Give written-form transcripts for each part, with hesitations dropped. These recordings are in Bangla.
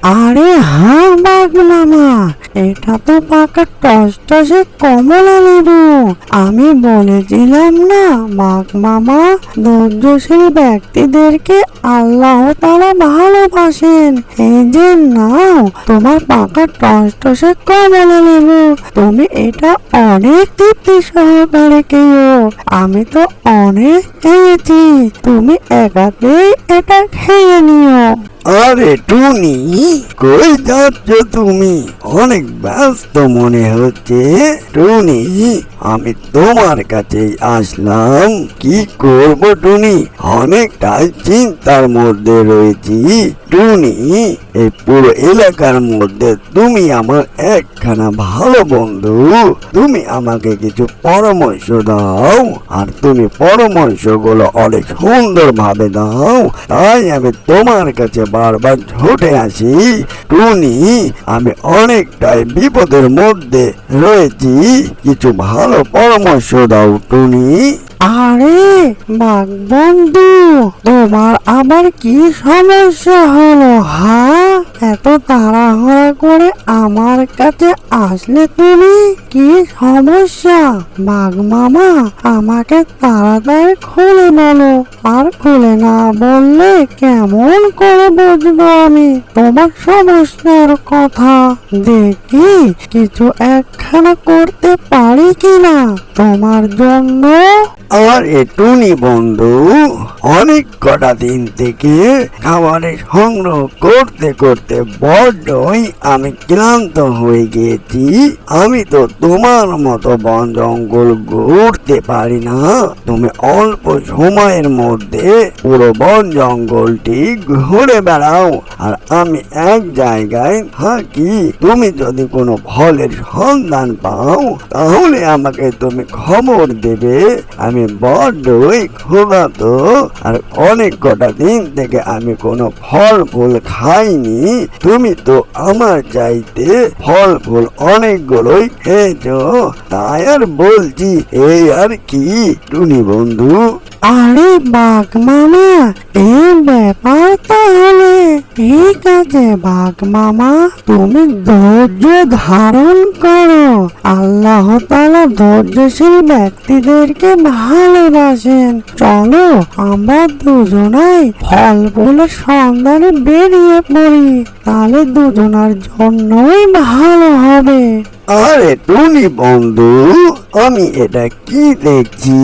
আরে হ্যাঁ বাঘ মামা, এটা তো পাকা টসটসে কমলা লেবু। আমি বলেছিলাম না বাঘ মামা, ধৈর্যশীল ব্যক্তিদেরকে আল্লাহ তাআলা ভালোবাসেন। এই যে নাও তোমার পাকা টসটসে কমলা লেবু, তুমি এটা অনেক তৃপ্তি সহকারে খেও। আমি তো অনেক খেয়েছি, তুমি একাতেই এটা খেয়ে নিও। আরে টুনি, কই যাচ্ছ তুমি? অনেক ব্যস্ত মনে হচ্ছে। টুনি, আমি তোমার কাছেই আসলাম। কি করব টুনি, অনেকটাই চিন্তার মধ্যে রয়েছি। টুনি, এই পুরো এলাকার মধ্যে তুমি আমার একখানা ভালো বন্ধু। তুমি আমাকে কিছু পরামর্শ দাও, আর তুমি পরামর্শগুলো অনেক সুন্দর ভাবে দাও, তাই আমি তোমার কাছে বারবার ছুটে আসি। টুনি, আমি অনেকটাই বিপদের মধ্যে রয়েছি, কিছু ভালো পরামর্শ দাও টুনি। আরে বাঘ বন্ধু, তোমার আবার কি সমস্যা হলো? হ্যাঁ, এত তাড়াহুড়া করে আমার কাছে আসলে তুমি? কি সমস্যা বাঘ মামা? আমাকে তাড়াতাড়ি খুলে বলো। আর খুলে না বললে কেমন করে বুঝবো আমি তোমার সমস্যার কথা? দেখি কিছু একখানা করতে পারি কিনা তোমার জন্য। আরে টুনি বন্ধু, অনেক কটা দিন থেকে খাবারের সংগ্রহ করতে করতে বড্ডই আমি ক্লান্ত হয়ে গিয়েছি। আমি তো তোমার মতো বন জঙ্গল ঘুরতে পারি না। তুমি অল্প সময়ের মধ্যে পুরো বন জঙ্গলটি ঘুরে বেড়াও, আর আমি এক জায়গায় থাকি। তুমি যদি কোনো ফলের সন্ধান পাও তাহলে আমাকে তুমি খবর দেবে। আমি বড্ডই ক্ষুধার্ত, আর অনেক কটা দিন থেকে আমি কোনো ফল ফুল খাইনি। তুমি তো আমার চাইতে ফল ফুল অনেকগুলোই খেয়েছো, তাই আর বলছি, এই আর কি টুনি বন্ধু। আরে বাঘ মামা, এই ব্যাপার তাহলে ঠিক আছে। বাঘ মামা, তুমি ধৈর্য ধারণ করো। আল্লাহ তাআলা ধৈর্যশীল ব্যক্তিদেরকে ভালোবাসেন। চলো আমরা দুজনাই ফল ফুলের সন্ধানে বেরিয়ে পড়ি, তাহলে দুজনার জন্যই ভালো হবে। আরে টুনি বন্ধু, আমি এটা কি দেখছি?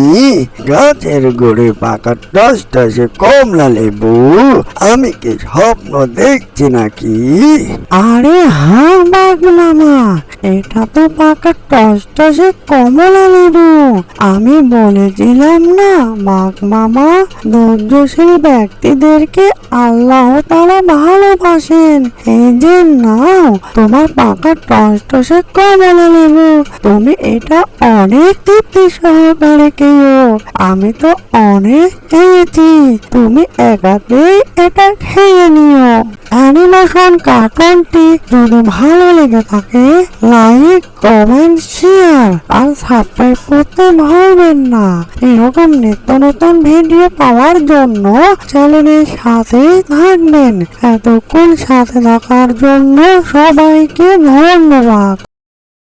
গাছের গোড়ে পাকা টসটসে কমলা লেবু। আমি কি স্বপ্ন দেখছি নাকি? আরে হ্যাঁ বাঘ মামা, এটা তো পাকা টসটসে কমলা লেবু। আমি বলেছিলাম না বাঘ মামা, ধৈর্যশীল ব্যক্তিদেরকে আল্লাহ তাআলা ভালোবাসেন। এই যে নাও তোমার পাকা টসটসে কমলা লেবু, তুমি এটা অনেক তৃপ্তি সহকারে খেও। আমি তো অনেক খেয়েছি, তুমি একাতেই এটা খেয়ে নিও। অ্যানিমেশন কার্টুনটি যদি ভালো লেগে থাকে, লাইক কমেন্ট শেয়ার আর সাবস্ক্রাইব করতে ভুলবেন না। এরকম নিত্য নতুন ভিডিও পাওয়ার জন্য চ্যানেলের সাথে থাকবেন। এতক্ষণ সাথে থাকার জন্য সবাইকে ধন্যবাদ।